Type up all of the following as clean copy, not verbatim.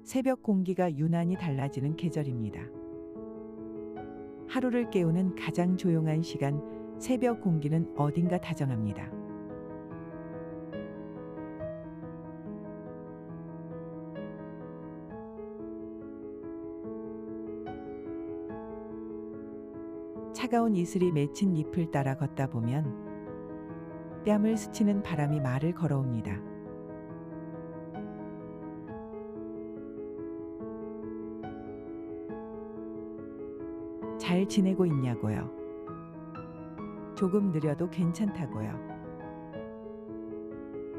새벽 공기가 유난히 달라지는 계절입니다. 하루를 깨우는 가장 조용한 시간, 새벽 공기는 어딘가 다정합니다. 차가운 이슬이 맺힌 잎을 따라 걷다 보면 뺨을 스치는 바람이 말을 걸어옵니다. 잘 지내고 있냐고요? 조금 느려도 괜찮다고요.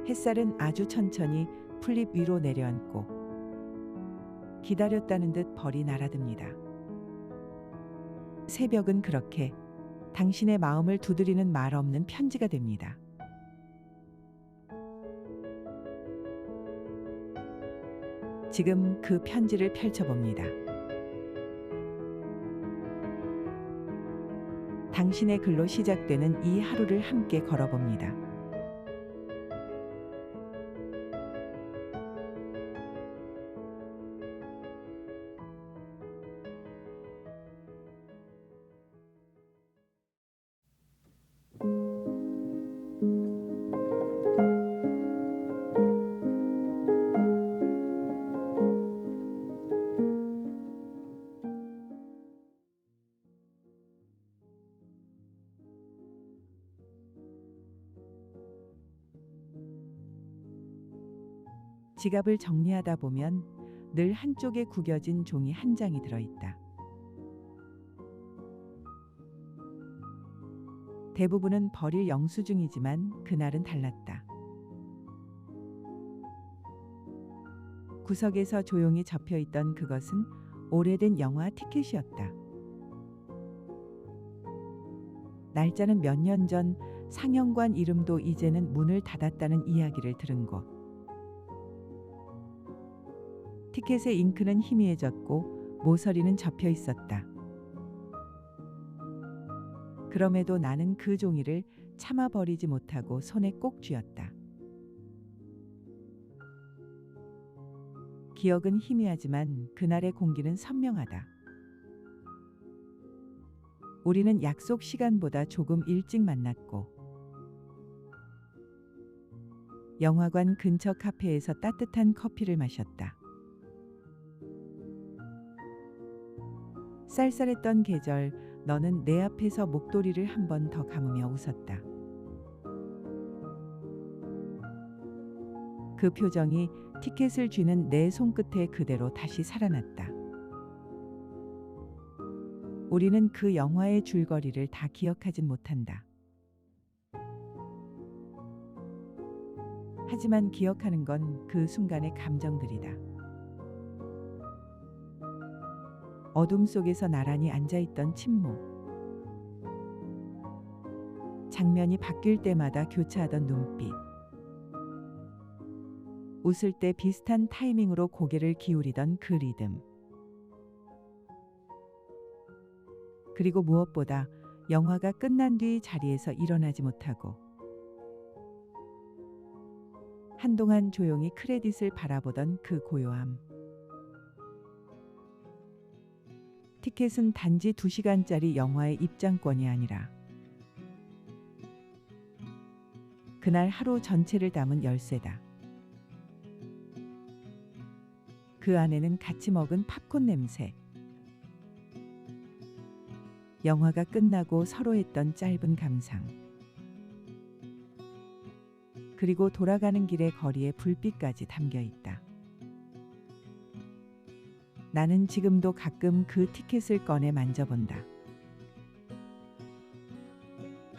햇살은 아주 천천히 풀잎 위로 내려앉고 기다렸다는 듯 벌이 날아듭니다. 새벽은 그렇게 당신의 마음을 두드리는 말 없는 편지가 됩니다. 지금 그 편지를 펼쳐봅니다. 당신의 글로 시작되는 이 하루를 함께 걸어봅니다. 지갑을 정리하다 보면 늘 한쪽에 구겨진 종이 한 장이 들어있다. 대부분은 버릴 영수증이지만 그날은 달랐다. 구석에서 조용히 접혀있던 그것은 오래된 영화 티켓이었다. 날짜는 몇 년 전, 상영관 이름도 이제는 문을 닫았다는 이야기를 들은 곳. 티켓의 잉크는 희미해졌고 모서리는 접혀 있었다. 그럼에도 나는 그 종이를 참아 버리지 못하고 손에 꼭 쥐었다. 기억은 희미하지만 그날의 공기는 선명하다. 우리는 약속 시간보다 조금 일찍 만났고 영화관 근처 카페에서 따뜻한 커피를 마셨다. 쌀쌀했던 계절, 너는 내 앞에서 목도리를 한 번 더 감으며 웃었다. 그 표정이 티켓을 쥐는 내 손끝에 그대로 다시 살아났다. 우리는 그 영화의 줄거리를 다 기억하진 못한다. 하지만 기억하는 건 그 순간의 감정들이다. 어둠 속에서 나란히 앉아있던 침묵. 장면이 바뀔 때마다 교차하던 눈빛. 웃을 때 비슷한 타이밍으로 고개를 기울이던 그 리듬. 그리고 무엇보다 영화가 끝난 뒤 자리에서 일어나지 못하고 한동안 조용히 크레딧을 바라보던 그 고요함. 티켓은 단지 2시간짜리 영화의 입장권이 아니라 그날 하루 전체를 담은 열쇠다. 그 안에는 같이 먹은 팝콘 냄새, 영화가 끝나고 서로 했던 짧은 감상, 그리고 돌아가는 길의 거리에 불빛까지 담겨 있다. 나는 지금도 가끔 그 티켓을 꺼내 만져본다.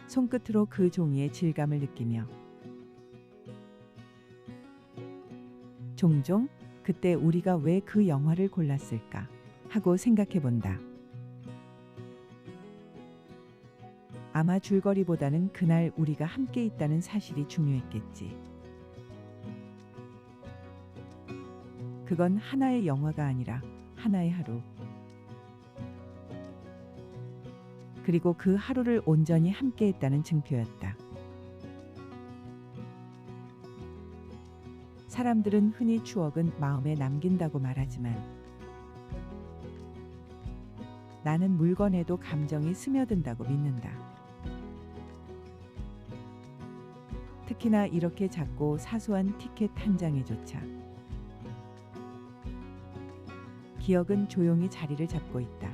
손끝으로 그 종이의 질감을 느끼며 종종 그때 우리가 왜 그 영화를 골랐을까 하고 생각해 본다. 아마 줄거리보다는 그날 우리가 함께 있다는 사실이 중요했겠지. 그건 하나의 영화가 아니라 하나의 하루. 그리고 그 하루를 온전히 함께했다는 증표였다. 사람들은 흔히 추억은 마음에 남긴다고 말하지만 나는 물건에도 감정이 스며든다고 믿는다. 특히나 이렇게 작고 사소한 티켓 한 장에조차 기억은 조용히 자리를 잡고 있다.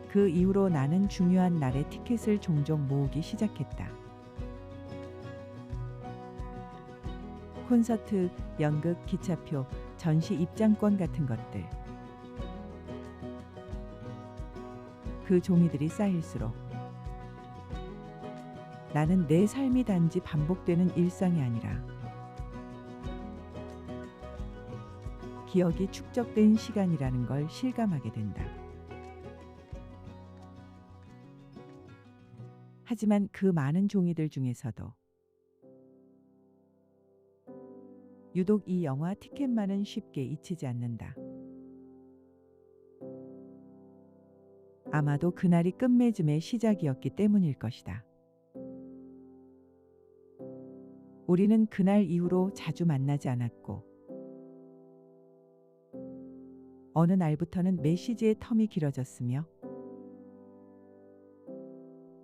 그 이후로 나는 중요한 날에 티켓을 종종 모으기 시작했다. 콘서트, 연극, 기차표, 전시 입장권 같은 것들. 그 종이들이 쌓일수록 나는 내 삶이 단지 반복되는 일상이 아니라 기억이 축적된 시간이라는 걸 실감하게 된다. 하지만 그 많은 종이들 중에서도 유독 이 영화 티켓만은 쉽게 잊히지 않는다. 아마도 그날이 끝맺음의 시작이었기 때문일 것이다. 우리는 그날 이후로 자주 만나지 않았고 어느 날부터는 메시지의 텀이 길어졌으며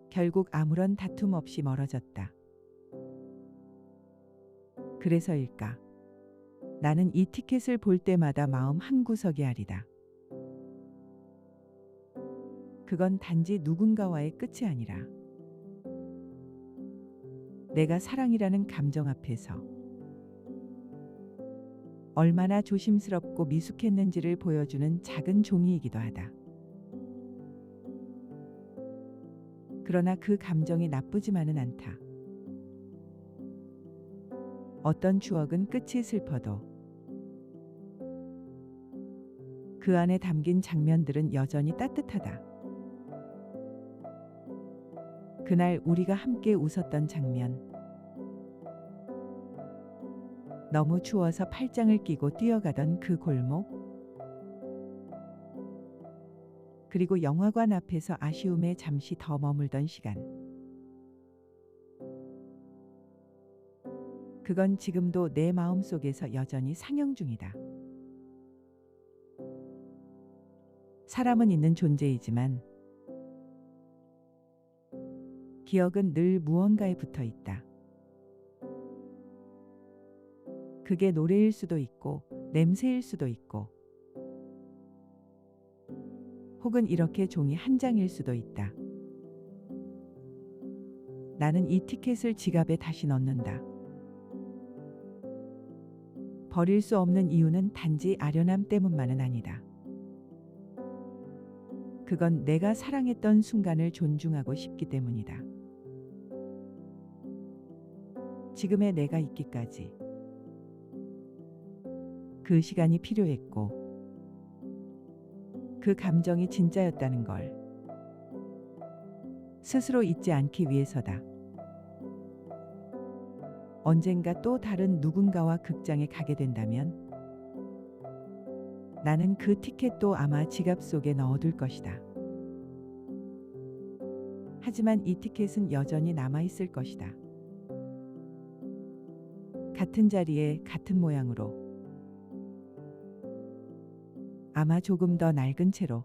결국 아무런 다툼 없이 멀어졌다. 그래서일까? 나는 이 티켓을 볼 때마다 마음 한구석이 아리다. 그건 단지 누군가와의 끝이 아니라 내가 사랑이라는 감정 앞에서 얼마나 조심스럽고 미숙했는지를 보여주는 작은 종이이기도 하다. 그러나 그 감정이 나쁘지만은 않다. 어떤 추억은 끝이 슬퍼도 그 안에 담긴 장면들은 여전히 따뜻하다. 그날 우리가 함께 웃었던 장면, 너무 추워서 팔짱을 끼고 뛰어가던 그 골목, 그리고 영화관 앞에서 아쉬움에 잠시 더 머물던 시간. 그건 지금도 내 마음속에서 여전히 상영 중이다. 사람은 있는 존재이지만 기억은 늘 무언가에 붙어 있다. 그게 노래일 수도 있고 냄새일 수도 있고 혹은 이렇게 종이 한 장일 수도 있다. 나는 이 티켓을 지갑에 다시 넣는다. 버릴 수 없는 이유는 단지 아련함 때문만은 아니다. 그건 내가 사랑했던 순간을 존중하고 싶기 때문이다. 지금의 내가 있기까지 그 시간이 필요했고 그 감정이 진짜였다는 걸 스스로 잊지 않기 위해서다. 언젠가 또 다른 누군가와 극장에 가게 된다면 나는 그 티켓도 아마 지갑 속에 넣어둘 것이다. 하지만 이 티켓은 여전히 남아있을 것이다. 같은 자리에 같은 모양으로 아마 조금 더 낡은 채로.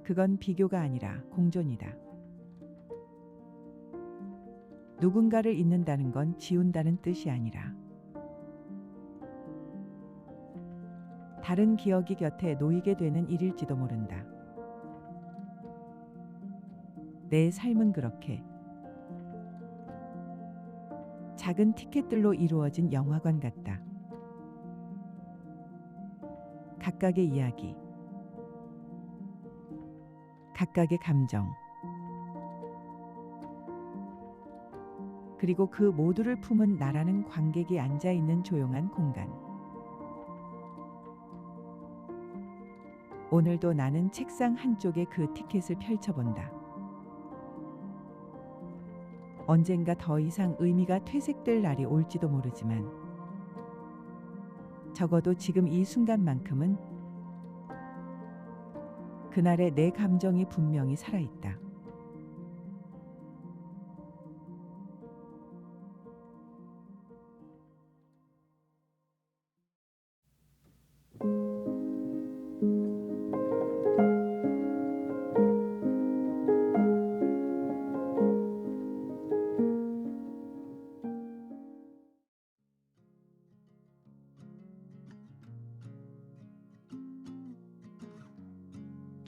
그건 비교가 아니라 공존이다. 누군가를 잊는다는 건 지운다는 뜻이 아니라 다른 기억이 곁에 놓이게 되는 일일지도 모른다. 내 삶은 그렇게 작은 티켓들로 이루어진 영화관 같다. 각각의 이야기, 각각의 감정, 그리고 그 모두를 품은 나라는 관객이 앉아있는 조용한 공간. 오늘도 나는 책상 한쪽에 그 티켓을 펼쳐본다. 언젠가 더 이상 의미가 퇴색될 날이 올지도 모르지만 적어도 지금 이 순간만큼은 그날의 내 감정이 분명히 살아있다.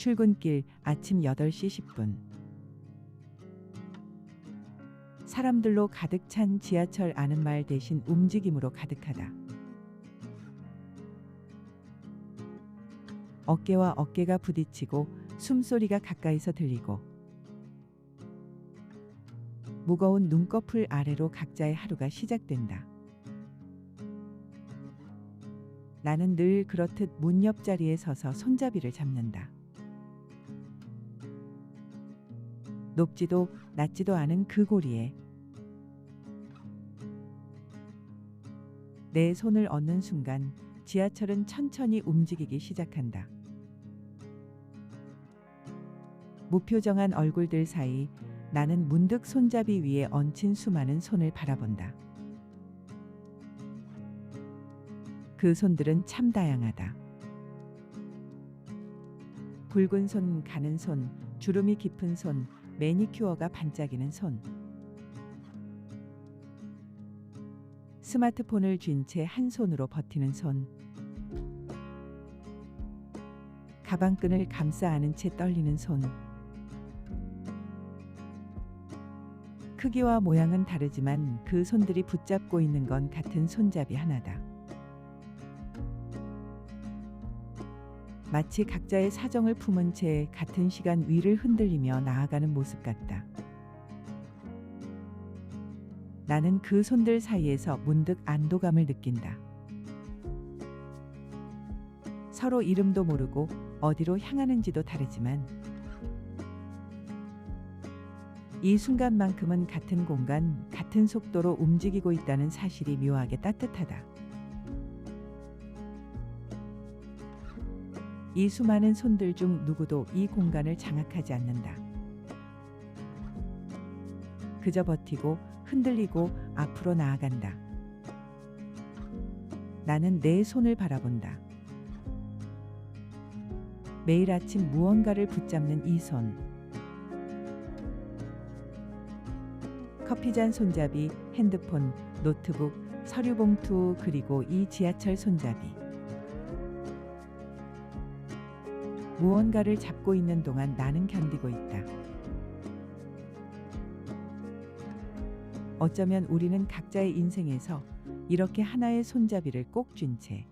출근길 아침 8시 10분. 사람들로 가득 찬 지하철 아는 말 대신 움직임으로 가득하다. 어깨와 어깨가 부딪히고 숨소리가 가까이서 들리고 무거운 눈꺼풀 아래로 각자의 하루가 시작된다. 나는 늘 그렇듯 문 옆자리에 서서 손잡이를 잡는다. 높지도 낮지도 않은 그 고리에 내 손을 얹는 순간 지하철은 천천히 움직이기 시작한다. 무표정한 얼굴들 사이 나는 문득 손잡이 위에 얹힌 수많은 손을 바라본다. 그 손들은 참 다양하다. 굵은 손, 가는 손, 주름이 깊은 손, 매니큐어가 반짝이는 손. 스마트폰을 쥔 채 한 손으로 버티는 손. 가방끈을 감싸 안은 채 떨리는 손. 크기와 모양은 다르지만 그 손들이 붙잡고 있는 건 같은 손잡이 하나다. 마치 각자의 사정을 품은 채 같은 시간 위를 흔들리며 나아가는 모습 같다. 나는 그 손들 사이에서 문득 안도감을 느낀다. 서로 이름도 모르고 어디로 향하는지도 다르지만 이 순간만큼은 같은 공간, 같은 속도로 움직이고 있다는 사실이 묘하게 따뜻하다. 이 수많은 손들 중 누구도 이 공간을 장악하지 않는다. 그저 버티고 흔들리고 앞으로 나아간다. 나는 내 손을 바라본다. 매일 아침 무언가를 붙잡는 이 손. 커피잔 손잡이, 핸드폰, 노트북, 서류 봉투, 그리고 이 지하철 손잡이. 무언가를 잡고 있는 동안 나는 견디고 있다. 어쩌면 우리는 각자의 인생에서 이렇게 하나의 손잡이를 꼭 쥔 채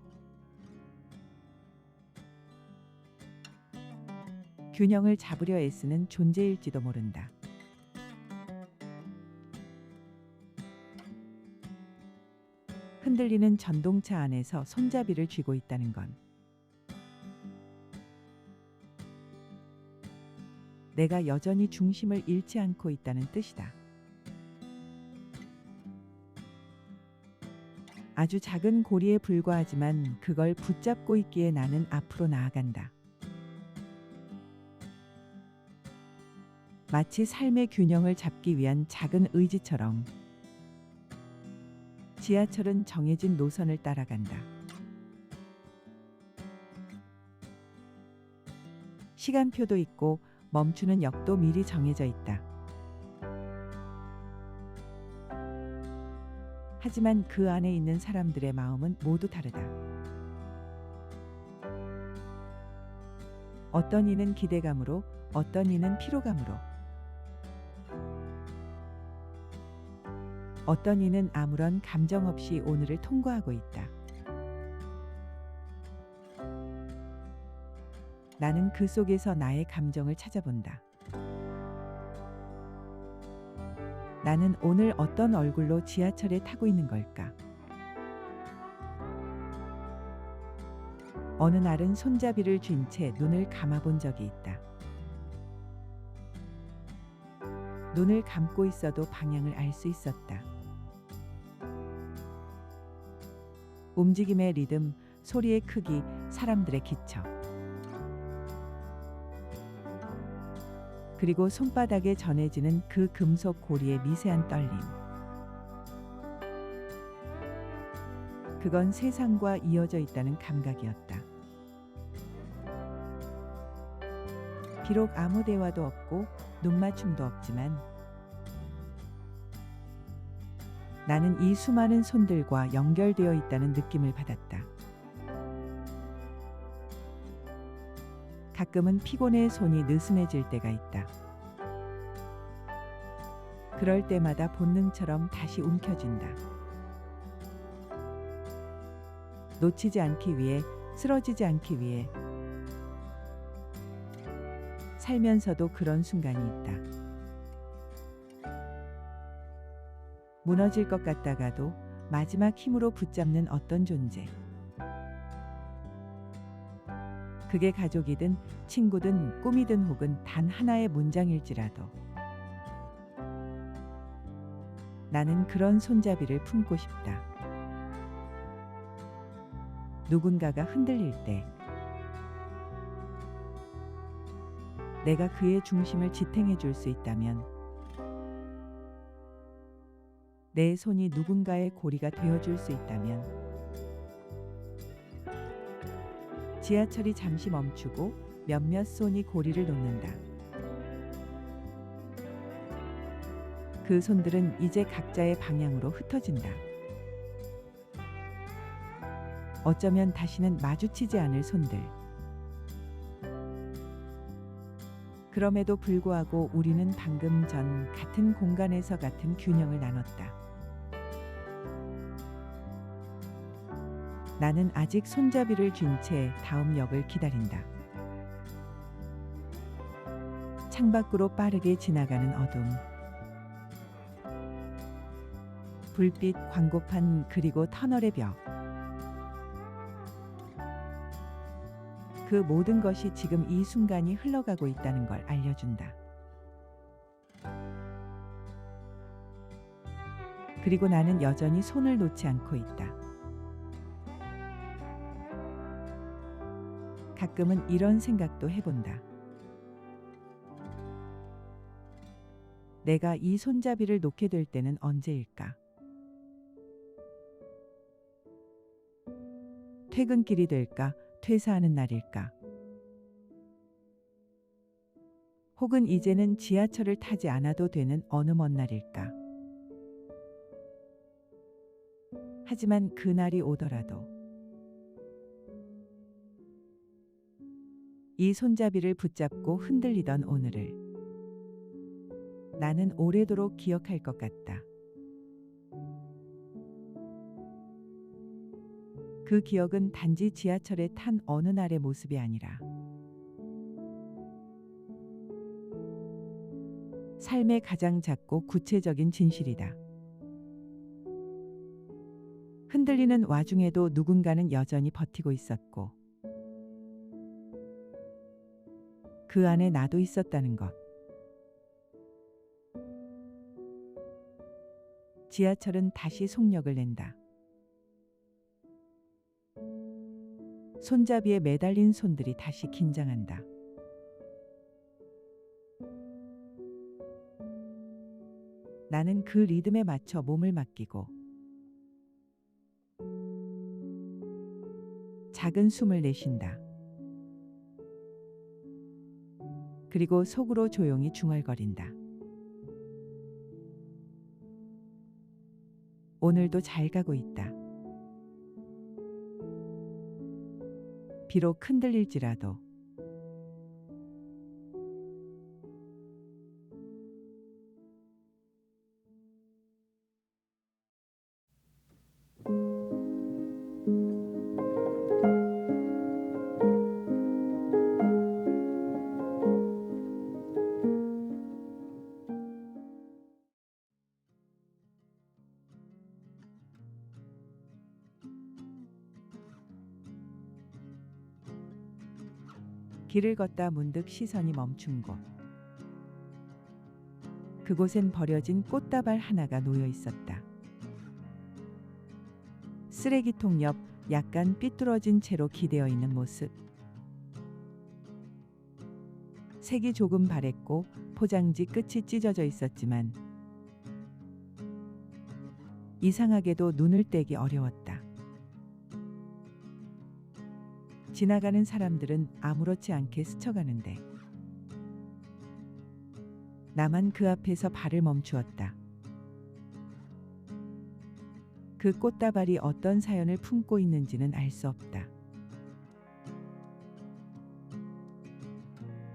균형을 잡으려 애쓰는 존재일지도 모른다. 흔들리는 전동차 안에서 손잡이를 쥐고 있다는 건 내가 여전히 중심을 잃지 않고 있다는 뜻이다. 아주 작은 고리에 불과하지만 그걸 붙잡고 있기에 나는 앞으로 나아간다. 마치 삶의 균형을 잡기 위한 작은 의지처럼 지하철은 정해진 노선을 따라간다. 시간표도 있고 멈추는 역도 미리 정해져 있다. 하지만 그 안에 있는 사람들의 마음은 모두 다르다. 어떤 이는 기대감으로, 어떤 이는 피로감으로, 어떤 이는 아무런 감정 없이 오늘을 통과하고 있다. 나는 그 속에서 나의 감정을 찾아본다. 나는 오늘 어떤 얼굴로 지하철에 타고 있는 걸까? 어느 날은 손잡이를 쥔 채 눈을 감아본 적이 있다. 눈을 감고 있어도 방향을 알 수 있었다. 움직임의 리듬, 소리의 크기, 사람들의 기척. 그리고 손바닥에 전해지는 그 금속 고리의 미세한 떨림. 그건 세상과 이어져 있다는 감각이었다. 비록 아무 대화도 없고 눈맞춤도 없지만 나는 이 수많은 손들과 연결되어 있다는 느낌을 받았다. 가끔은 피곤해 손이 느슨해질 때가 있다. 그럴 때마다 본능처럼 다시 움켜쥔다. 놓치지 않기 위해, 쓰러지지 않기 위해. 살면서도 그런 순간이 있다. 무너질 것 같다가도 마지막 힘으로 붙잡는 어떤 존재. 그게 가족이든 친구든 꿈이든 혹은 단 하나의 문장일지라도 나는 그런 손잡이를 품고 싶다. 누군가가 흔들릴 때 내가 그의 중심을 지탱해 줄 수 있다면, 내 손이 누군가의 고리가 되어 줄 수 있다면, 지하철이 잠시 멈추고 몇몇 손이 고리를 놓는다. 그 손들은 이제 각자의 방향으로 흩어진다. 어쩌면 다시는 마주치지 않을 손들. 그럼에도 불구하고 우리는 방금 전 같은 공간에서 같은 균형을 나눴다. 나는 아직 손잡이를 쥔 채 다음 역을 기다린다. 창밖으로 빠르게 지나가는 어둠. 불빛, 광고판, 그리고 터널의 벽. 그 모든 것이 지금 이 순간이 흘러가고 있다는 걸 알려준다. 그리고 나는 여전히 손을 놓지 않고 있다. 가끔은 이런 생각도 해본다. 내가 이 손잡이를 놓게 될 때는 언제일까? 퇴근길이 될까? 퇴사하는 날일까? 혹은 이제는 지하철을 타지 않아도 되는 어느 먼 날일까? 하지만 그날이 오더라도 이 손잡이를 붙잡고 흔들리던 오늘을 나는 오래도록 기억할 것 같다. 그 기억은 단지 지하철에 탄 어느 날의 모습이 아니라 삶의 가장 작고 구체적인 진실이다. 흔들리는 와중에도 누군가는 여전히 버티고 있었고, 그 안에 나도 있었다는 것. 지하철은 다시 속력을 낸다. 손잡이에 매달린 손들이 다시 긴장한다. 나는 그 리듬에 맞춰 몸을 맡기고 작은 숨을 내쉰다. 그리고 속으로 조용히 중얼거린다. 오늘도 잘 가고 있다. 비록 흔들릴지라도. 길을 걷다 문득 시선이 멈춘 곳. 그곳엔 버려진 꽃다발 하나가 놓여 있었다. 쓰레기통 옆 약간 삐뚤어진 채로 기대어 있는 모습. 색이 조금 바랬고 포장지 끝이 찢어져 있었지만 이상하게도 눈을 떼기 어려웠다. 지나가는 사람들은 아무렇지 않게 스쳐가는데 나만 그 앞에서 발을 멈추었다. 그 꽃다발이 어떤 사연을 품고 있는지는 알 수 없다.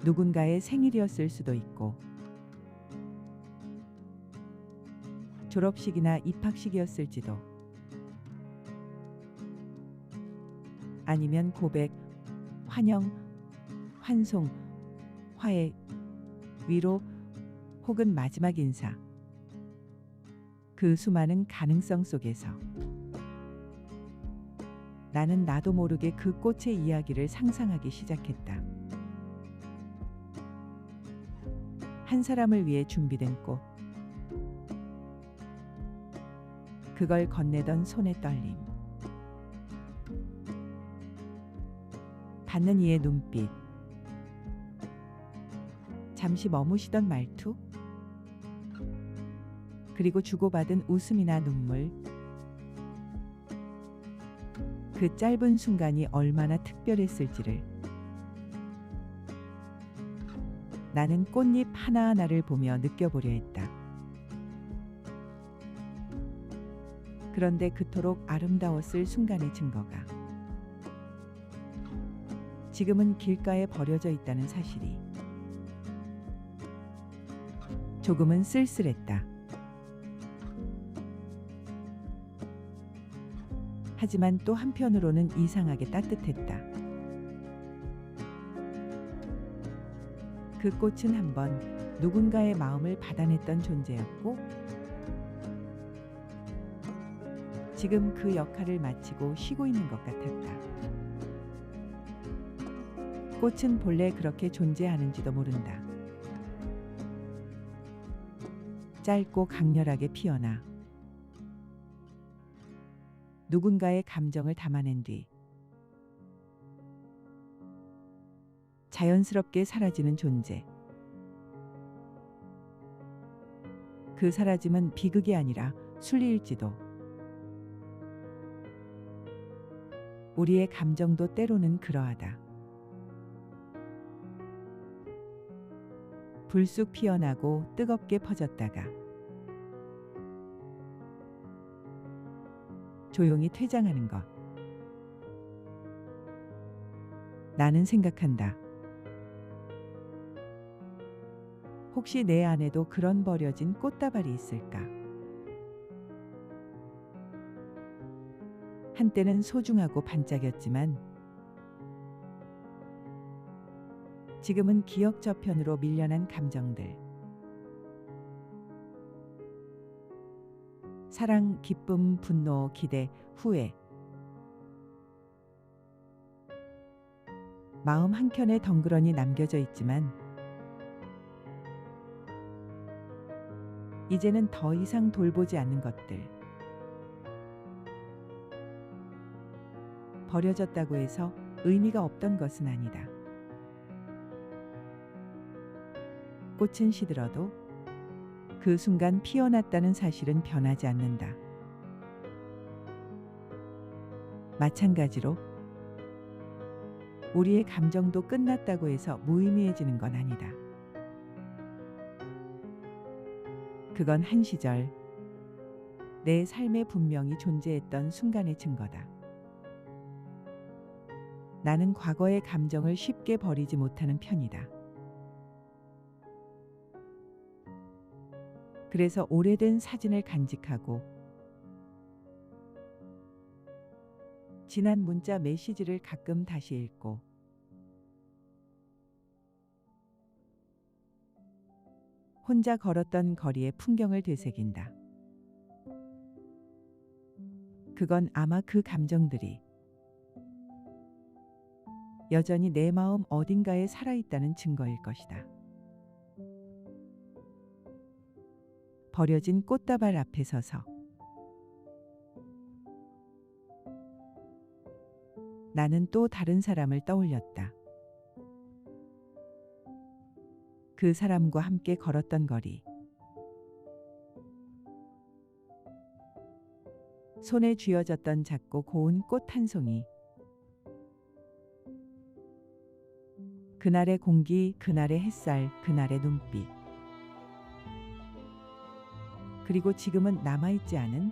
누군가의 생일이었을 수도 있고, 졸업식이나 입학식이었을지도, 아니면 고백, 환영, 환송, 화해, 위로, 혹은 마지막 인사. 그 수많은 가능성 속에서 나는 나도 모르게 그 꽃의 이야기를 상상하기 시작했다. 한 사람을 위해 준비된 꽃. 그걸 건네던 손의 떨림. 받는 이의 눈빛. 잠시 머무시던 말투. 그리고 주고받은 웃음이나 눈물. 그 짧은 순간이 얼마나 특별했을지를 나는 꽃잎 하나하나를 보며 느껴보려 했다. 그런데 그토록 아름다웠을 순간의 증거가 지금은 길가에 버려져 있다는 사실이 조금은 쓸쓸했다. 하지만 또 한편으로는 이상하게 따뜻했다. 그 꽃은 한번 누군가의 마음을 받아냈던 존재였고, 지금 그 역할을 마치고 쉬고 있는 것 같았다. 꽃은 본래 그렇게 존재하는지도 모른다. 짧고 강렬하게 피어나 누군가의 감정을 담아낸 뒤 자연스럽게 사라지는 존재. 그 사라짐은 비극이 아니라 순리일지도. 우리의 감정도 때로는 그러하다. 불쑥 피어나고 뜨겁게 퍼졌다가 조용히 퇴장하는 것. 나는 생각한다. 혹시 내 안에도 그런 버려진 꽃다발이 있을까? 한때는 소중하고 반짝였지만 지금은 기억 저편으로 밀려난 감정들. 사랑, 기쁨, 분노, 기대, 후회. 마음 한켠에 덩그러니 남겨져 있지만 이제는 더 이상 돌보지 않는 것들. 버려졌다고 해서 의미가 없던 것은 아니다. 꽃은 시들어도 그 순간 피어났다는 사실은 변하지 않는다. 마찬가지로 우리의 감정도 끝났다고 해서 무의미해지는 건 아니다. 그건 한 시절 내 삶에 분명히 존재했던 순간의 증거다. 나는 과거의 감정을 쉽게 버리지 못하는 편이다. 그래서 오래된 사진을 간직하고 지난 문자 메시지를 가끔 다시 읽고 혼자 걸었던 거리의 풍경을 되새긴다. 그건 아마 그 감정들이 여전히 내 마음 어딘가에 살아있다는 증거일 것이다. 버려진 꽃다발 앞에 서서 나는 또 다른 사람을 떠올렸다. 그 사람과 함께 걸었던 거리. 손에 쥐어졌던 작고 고운 꽃 한 송이. 그날의 공기, 그날의 햇살, 그날의 눈빛. 그리고 지금은 남아있지 않은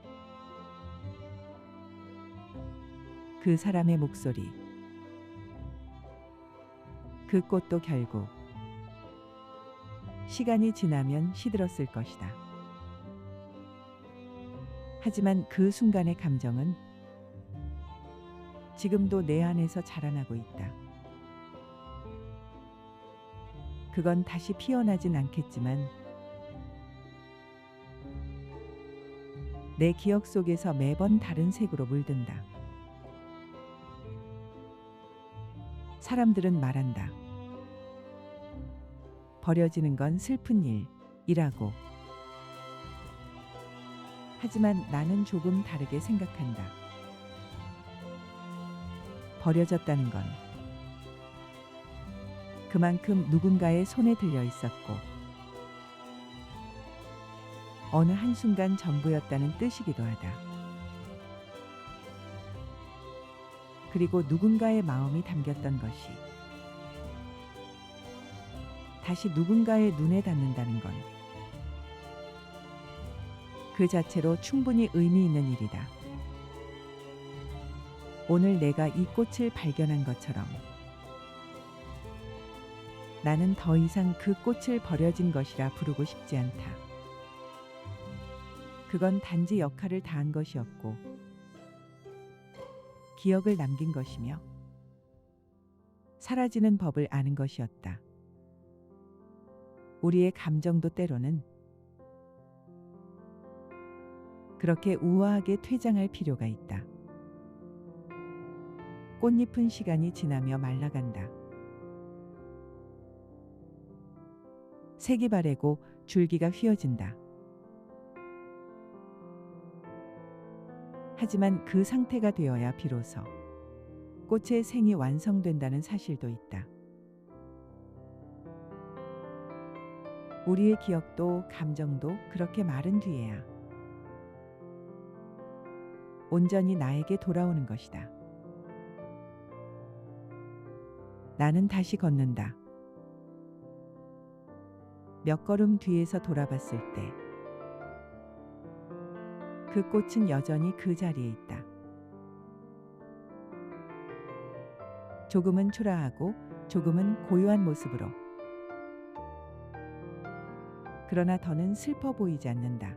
그 사람의 목소리. 그 꽃도 결국 시간이 지나면 시들었을 것이다. 하지만 그 순간의 감정은 지금도 내 안에서 자라나고 있다. 그건 다시 피어나진 않겠지만 내 기억 속에서 매번 다른 색으로 물든다. 사람들은 말한다. 버려지는 건 슬픈 일이라고. 하지만 나는 조금 다르게 생각한다. 버려졌다는 건 그만큼 누군가의 손에 들려 있었고 어느 한순간 전부였다는 뜻이기도 하다. 그리고 누군가의 마음이 담겼던 것이 다시 누군가의 눈에 닿는다는 건 그 자체로 충분히 의미 있는 일이다. 오늘 내가 이 꽃을 발견한 것처럼 나는 더 이상 그 꽃을 버려진 것이라 부르고 싶지 않다. 그건 단지 역할을 다한 것이었고 기억을 남긴 것이며 사라지는 법을 아는 것이었다. 우리의 감정도 때로는 그렇게 우아하게 퇴장할 필요가 있다. 꽃잎은 시간이 지나며 말라간다. 색이 바래고 줄기가 휘어진다. 하지만 그 상태가 되어야 비로소 꽃의 생이 완성된다는 사실도 있다. 우리의 기억도 감정도 그렇게 마른 뒤에야 온전히 나에게 돌아오는 것이다. 나는 다시 걷는다. 몇 걸음 뒤에서 돌아봤을 때 그 꽃은 여전히 그 자리에 있다. 조금은 초라하고 조금은 고요한 모습으로. 그러나 더는 슬퍼 보이지 않는다.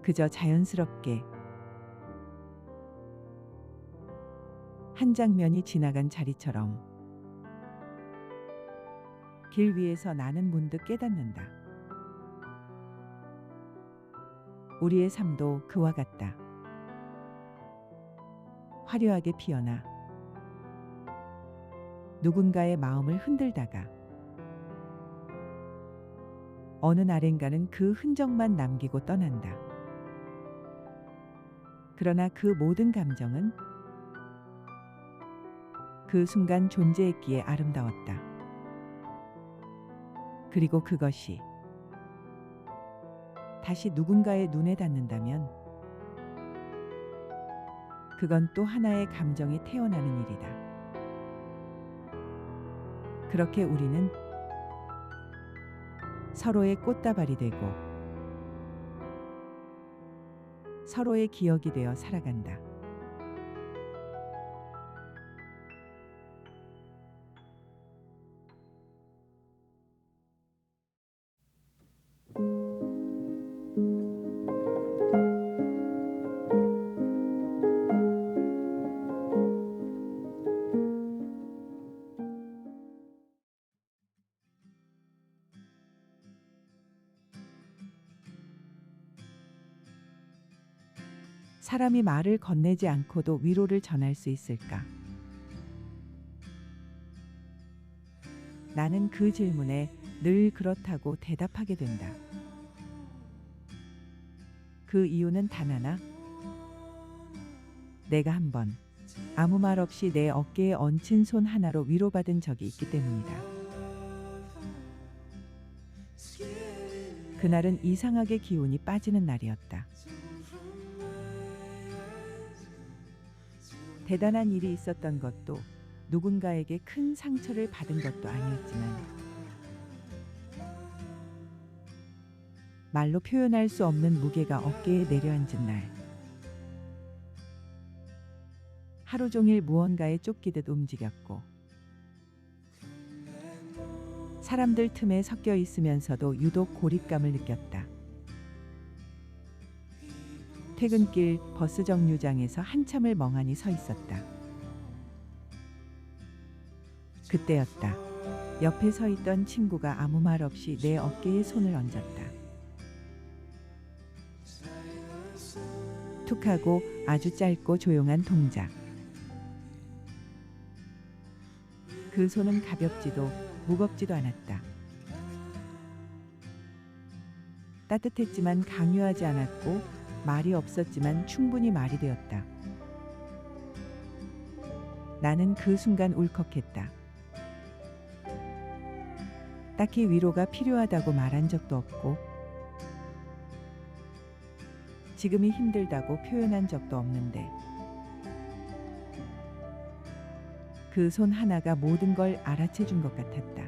그저 자연스럽게 한 장면이 지나간 자리처럼 길 위에서 나는 문득 깨닫는다. 우리의 삶도 그와 같다. 화려하게 피어나 누군가의 마음을 흔들다가 어느 날엔가는 그 흔적만 남기고 떠난다. 그러나 그 모든 감정은 그 순간 존재했기에 아름다웠다. 그리고 그것이 다시 누군가의 눈에 닿는다면 그건 또 하나의 감정이 태어나는 일이다. 그렇게 우리는 서로의 꽃다발이 되고 서로의 기억이 되어 살아간다. 사람이 말을 건네지 않고도 위로를 전할 수 있을까? 나는 그 질문에 늘 그렇다고 대답하게 된다. 그 이유는 단 하나. 내가 한번 아무 말 없이 내 어깨에 얹힌 손 하나로 위로받은 적이 있기 때문이다. 그날은 이상하게 기운이 빠지는 날이었다. 대단한 일이 있었던 것도 누군가에게 큰 상처를 받은 것도 아니었지만 말로 표현할 수 없는 무게가 어깨에 내려앉은 날. 하루 종일 무언가에 쫓기듯 움직였고 사람들 틈에 섞여 있으면서도 유독 고립감을 느꼈다. 퇴근길 버스 정류장에서 한참을 멍하니 서 있었다. 그때였다. 옆에 서 있던 친구가 아무 말 없이 내 어깨에 손을 얹었다. 툭 하고 아주 짧고 조용한 동작. 그 손은 가볍지도 무겁지도 않았다. 따뜻했지만 강요하지 않았고 말이 없었지만 충분히 말이 되었다. 나는 그 순간 울컥했다. 딱히 위로가 필요하다고 말한 적도 없고 지금이 힘들다고 표현한 적도 없는데 그 손 하나가 모든 걸 알아채 준 것 같았다.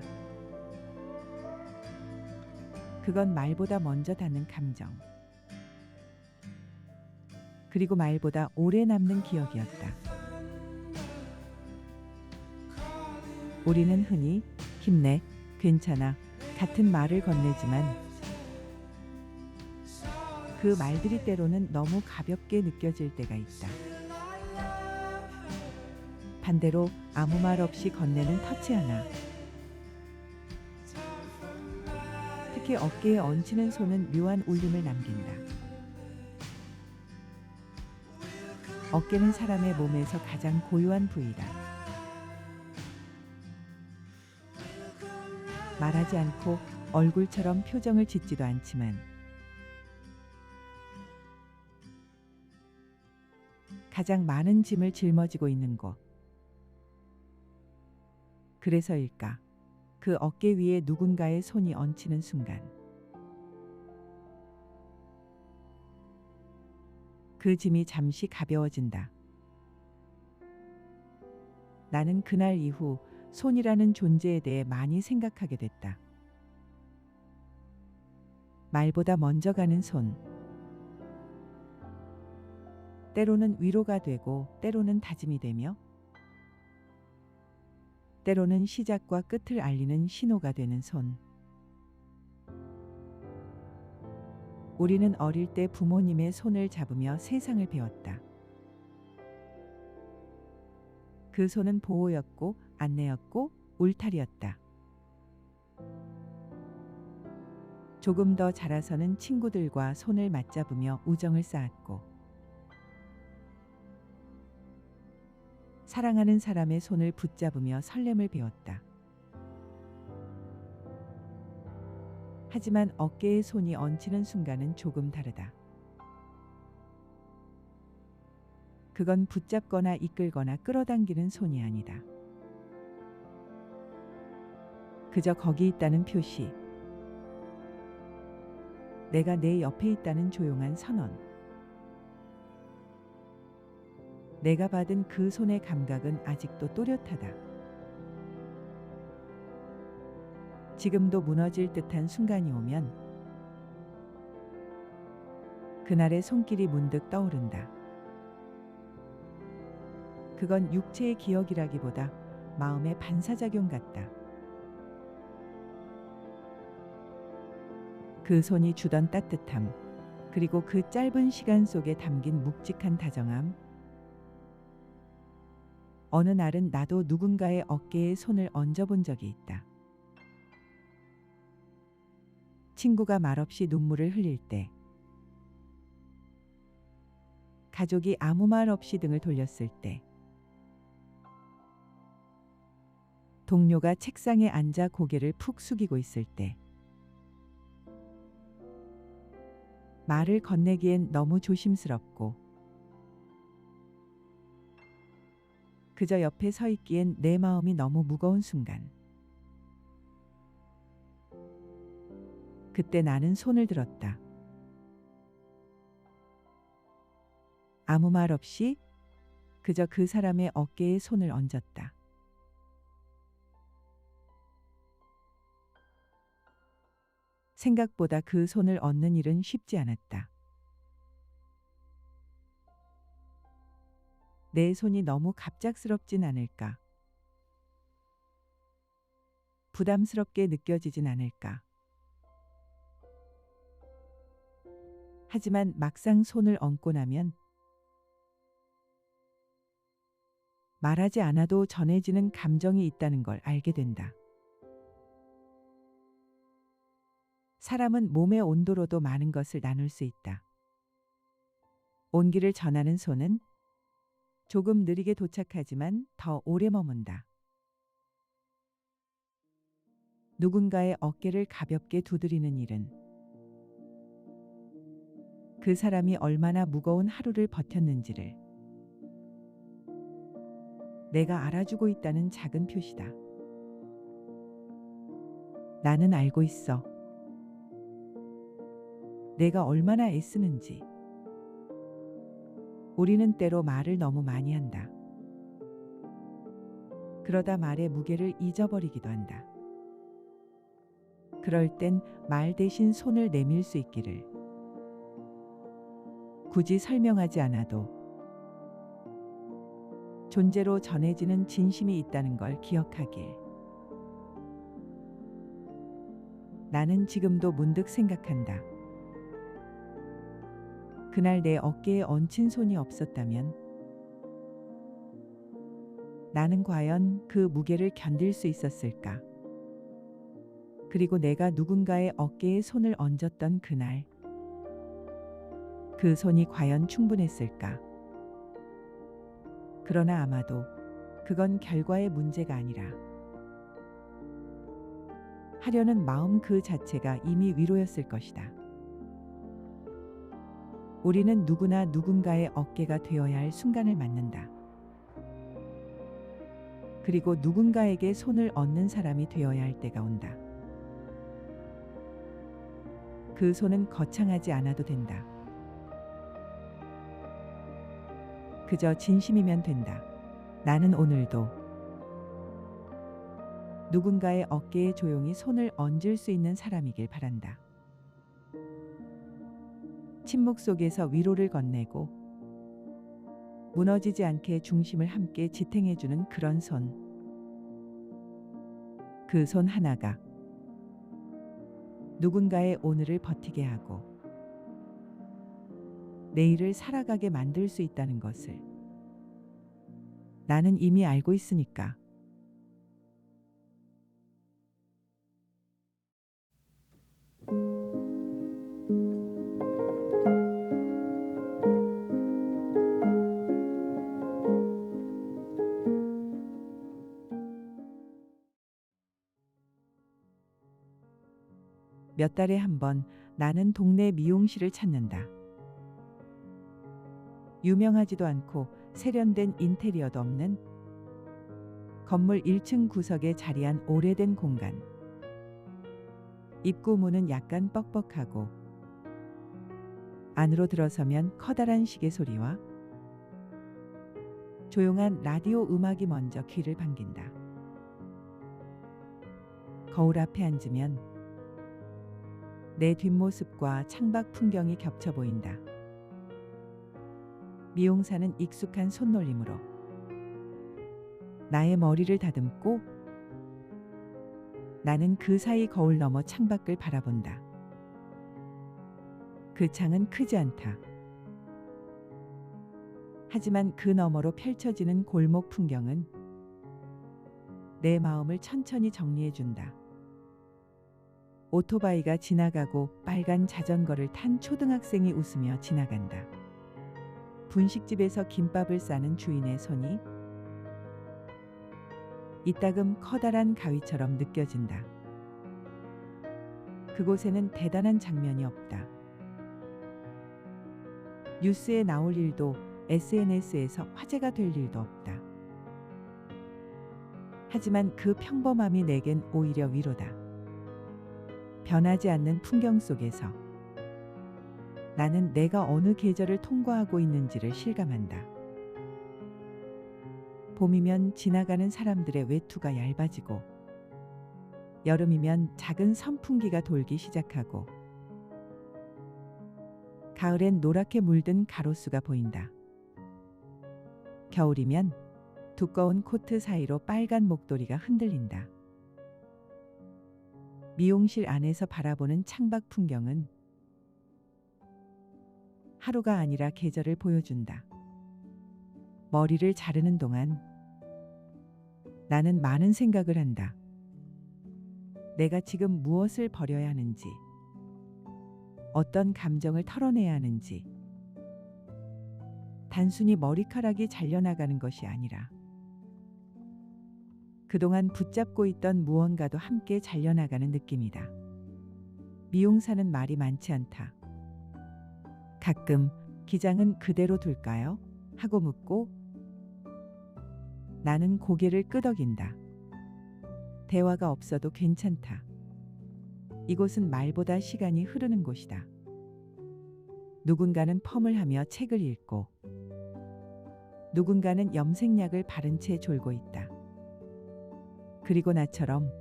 그건 말보다 먼저 닿는 감정. 그리고 말보다 오래 남는 기억이었다. 우리는 흔히 힘내, 괜찮아 같은 말을 건네지만 그 말들이 때로는 너무 가볍게 느껴질 때가 있다. 반대로 아무 말 없이 건네는 터치 하나. 특히 어깨에 얹히는 손은 묘한 울림을 남긴다. 어깨는 사람의 몸에서 가장 고요한 부위다. 말하지 않고 얼굴처럼 표정을 짓지도 않지만 가장 많은 짐을 짊어지고 있는 곳. 그래서일까? 그 어깨 위에 누군가의 손이 얹히는 순간 그 짐이 잠시 가벼워진다. 나는 그날 이후 손이라는 존재에 대해 많이 생각하게 됐다. 말보다 먼저 가는 손. 때로는 위로가 되고 때로는 다짐이 되며 때로는 시작과 끝을 알리는 신호가 되는 손. 우리는 어릴 때 부모님의 손을 잡으며 세상을 배웠다. 그 손은 보호였고 안내였고 울타리였다. 조금 더 자라서는 친구들과 손을 맞잡으며 우정을 쌓았고 사랑하는 사람의 손을 붙잡으며 설렘을 배웠다. 하지만 어깨에 손이 얹히는 순간은 조금 다르다. 그건 붙잡거나 이끌거나 끌어당기는 손이 아니다. 그저 거기 있다는 표시. 내가 내 옆에 있다는 조용한 선언. 내가 받은 그 손의 감각은 아직도 또렷하다. 지금도 무너질 듯한 순간이 오면 그날의 손길이 문득 떠오른다. 그건 육체의 기억이라기보다 마음의 반사작용 같다. 그 손이 주던 따뜻함, 그리고 그 짧은 시간 속에 담긴 묵직한 다정함. 어느 날은 나도 누군가의 어깨에 손을 얹어본 적이 있다. 친구가 말없이 눈물을 흘릴 때, 가족이 아무 말 없이 등을 돌렸을 때, 동료가 책상에 앉아 고개를 푹 숙이고 있을 때, 말을 건네기엔 너무 조심스럽고 그저 옆에 서 있기엔 내 마음이 너무 무거운 순간. 그때 나는 손을 들었다. 아무 말 없이 그저 그 사람의 어깨에 손을 얹었다. 생각보다 그 손을 얹는 일은 쉽지 않았다. 내 손이 너무 갑작스럽진 않을까? 부담스럽게 느껴지진 않을까. 하지만 막상 손을 얹고 나면 말하지 않아도 전해지는 감정이 있다는 걸 알게 된다. 사람은 몸의 온도로도 많은 것을 나눌 수 있다. 온기를 전하는 손은 조금 느리게 도착하지만 더 오래 머문다. 누군가의 어깨를 가볍게 두드리는 일은 그 사람이 얼마나 무거운 하루를 버텼는지를 내가 알아주고 있다는 작은 표시다. 나는 알고 있어. 내가 얼마나 애쓰는지. 우리는 때로 말을 너무 많이 한다. 그러다 말의 무게를 잊어버리기도 한다. 그럴 땐 말 대신 손을 내밀 수 있기를. 굳이 설명하지 않아도 존재로 전해지는 진심이 있다는 걸 기억하길. 나는 지금도 문득 생각한다. 그날 내 어깨에 얹힌 손이 없었다면 나는 과연 그 무게를 견딜 수 있었을까? 그리고 내가 누군가의 어깨에 손을 얹었던 그날, 그 손이 과연 충분했을까? 그러나 아마도 그건 결과의 문제가 아니라 하려는 마음 그 자체가 이미 위로였을 것이다. 우리는 누구나 누군가의 어깨가 되어야 할 순간을 맞는다. 그리고 누군가에게 손을 얹는 사람이 되어야 할 때가 온다. 그 손은 거창하지 않아도 된다. 그저 진심이면 된다. 나는 오늘도 누군가의 어깨에 조용히 손을 얹을 수 있는 사람이길 바란다. 침묵 속에서 위로를 건네고 무너지지 않게 중심을 함께 지탱해주는 그런 손. 그 손 하나가 누군가의 오늘을 버티게 하고 내일을 살아가게 만들 수 있다는 것을 나는 이미 알고 있으니까. 몇 달에 한 번 나는 동네 미용실을 찾는다. 유명하지도 않고 세련된 인테리어도 없는 건물 1층 구석에 자리한 오래된 공간. 입구 문은 약간 뻑뻑하고 안으로 들어서면 커다란 시계 소리와 조용한 라디오 음악이 먼저 귀를 반긴다. 거울 앞에 앉으면 내 뒷모습과 창밖 풍경이 겹쳐 보인다. 미용사는 익숙한 손놀림으로 나의 머리를 다듬고 나는 그 사이 거울 너머 창밖을 바라본다. 그 창은 크지 않다. 하지만 그 너머로 펼쳐지는 골목 풍경은 내 마음을 천천히 정리해준다. 오토바이가 지나가고 빨간 자전거를 탄 초등학생이 웃으며 지나간다. 분식집에서 김밥을 싸는 주인의 손이 이따금 커다란 가위처럼 느껴진다. 그곳에는 대단한 장면이 없다. 뉴스에 나올 일도 SNS에서 화제가 될 일도 없다. 하지만 그 평범함이 내겐 오히려 위로다. 변하지 않는 풍경 속에서 나는 내가 어느 계절을 통과하고 있는지를 실감한다. 봄이면 지나가는 사람들의 외투가 얇아지고 여름이면 작은 선풍기가 돌기 시작하고 가을엔 노랗게 물든 가로수가 보인다. 겨울이면 두꺼운 코트 사이로 빨간 목도리가 흔들린다. 미용실 안에서 바라보는 창밖 풍경은 하루가 아니라 계절을 보여준다. 머리를 자르는 동안 나는 많은 생각을 한다. 내가 지금 무엇을 버려야 하는지, 어떤 감정을 털어내야 하는지, 단순히 머리카락이 잘려나가는 것이 아니라 그동안 붙잡고 있던 무언가도 함께 잘려나가는 느낌이다. 미용사는 말이 많지 않다. 가끔 기장은 그대로 둘까요? 하고 묻고 나는 고개를 끄덕인다. 대화가 없어도 괜찮다. 이곳은 말보다 시간이 흐르는 곳이다. 누군가는 펌을 하며 책을 읽고 누군가는 염색약을 바른 채 졸고 있다. 그리고 나처럼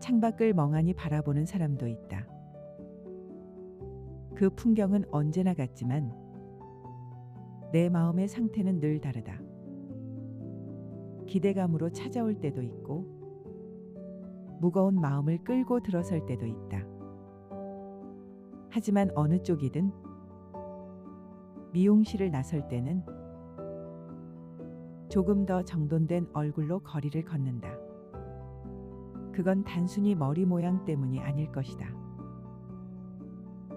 창밖을 멍하니 바라보는 사람도 있다. 그 풍경은 언제나 같지만 내 마음의 상태는 늘 다르다. 기대감으로 찾아올 때도 있고 무거운 마음을 끌고 들어설 때도 있다. 하지만 어느 쪽이든 미용실을 나설 때는 조금 더 정돈된 얼굴로 거리를 걷는다. 그건 단순히 머리 모양 때문이 아닐 것이다.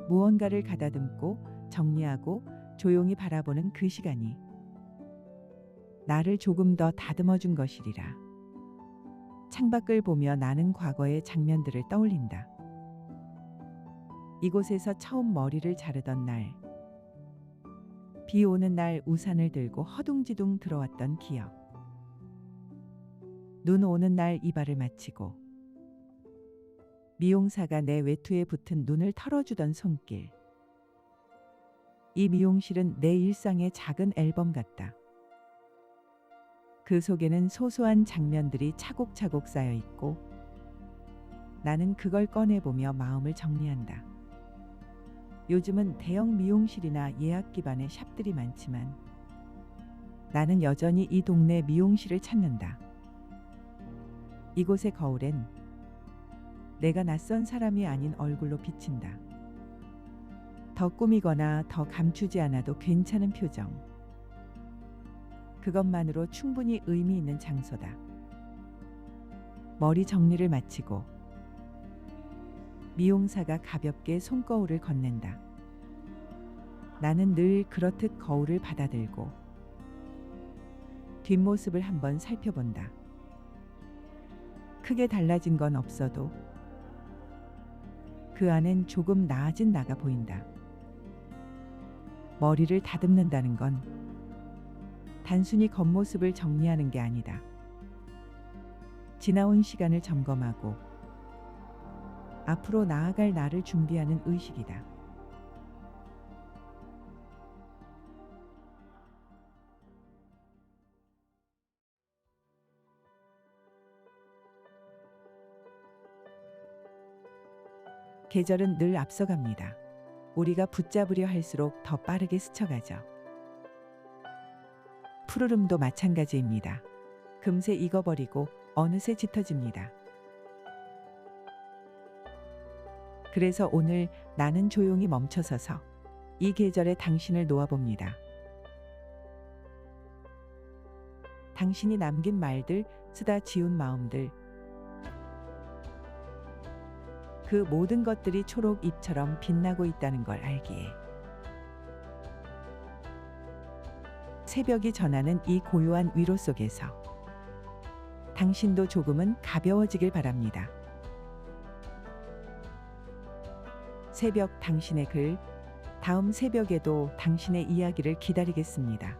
무언가를 가다듬고 정리하고 조용히 바라보는 그 시간이 나를 조금 더 다듬어 준 것이리라. 창밖을 보며 나는 과거의 장면들을 떠올린다. 이곳에서 처음 머리를 자르던 날, 비 오는 날 우산을 들고 허둥지둥 들어왔던 기억, 눈 오는 날 이발을 마치고 미용사가 내 외투에 붙은 눈을 털어주던 손길. 이 미용실은 내 일상의 작은 앨범 같다. 그 속에는 소소한 장면들이 차곡차곡 쌓여 있고 나는 그걸 꺼내보며 마음을 정리한다. 요즘은 대형 미용실이나 예약 기반의 샵들이 많지만 나는 여전히 이 동네 미용실을 찾는다. 이곳의 거울엔 내가 낯선 사람이 아닌 얼굴로 비친다. 더 꾸미거나 더 감추지 않아도 괜찮은 표정. 그것만으로 충분히 의미 있는 장소다. 머리 정리를 마치고 미용사가 가볍게 손거울을 건넨다. 나는 늘 그렇듯 거울을 받아들고 뒷모습을 한번 살펴본다. 크게 달라진 건 없어도 그 안엔 조금 나아진 나가 보인다. 머리를 다듬는다는 건 단순히 겉모습을 정리하는 게 아니다. 지나온 시간을 점검하고 앞으로 나아갈 나를 준비하는 의식이다. 계절은 늘 앞서갑니다. 우리가 붙잡으려 할수록 더 빠르게 스쳐가죠. 푸르름도 마찬가지입니다. 금세 익어버리고 어느새 짙어집니다. 그래서 오늘 나는 조용히 멈춰서서 이 계절의 당신을 놓아봅니다. 당신이 남긴 말들, 쓰다 지운 마음들, 그 모든 것들이 초록 잎처럼 빛나고 있다는 걸 알기에 새벽이 전하는 이 고요한 위로 속에서 당신도 조금은 가벼워지길 바랍니다. 새벽 당신의 글, 다음 새벽에도 당신의 이야기를 기다리겠습니다.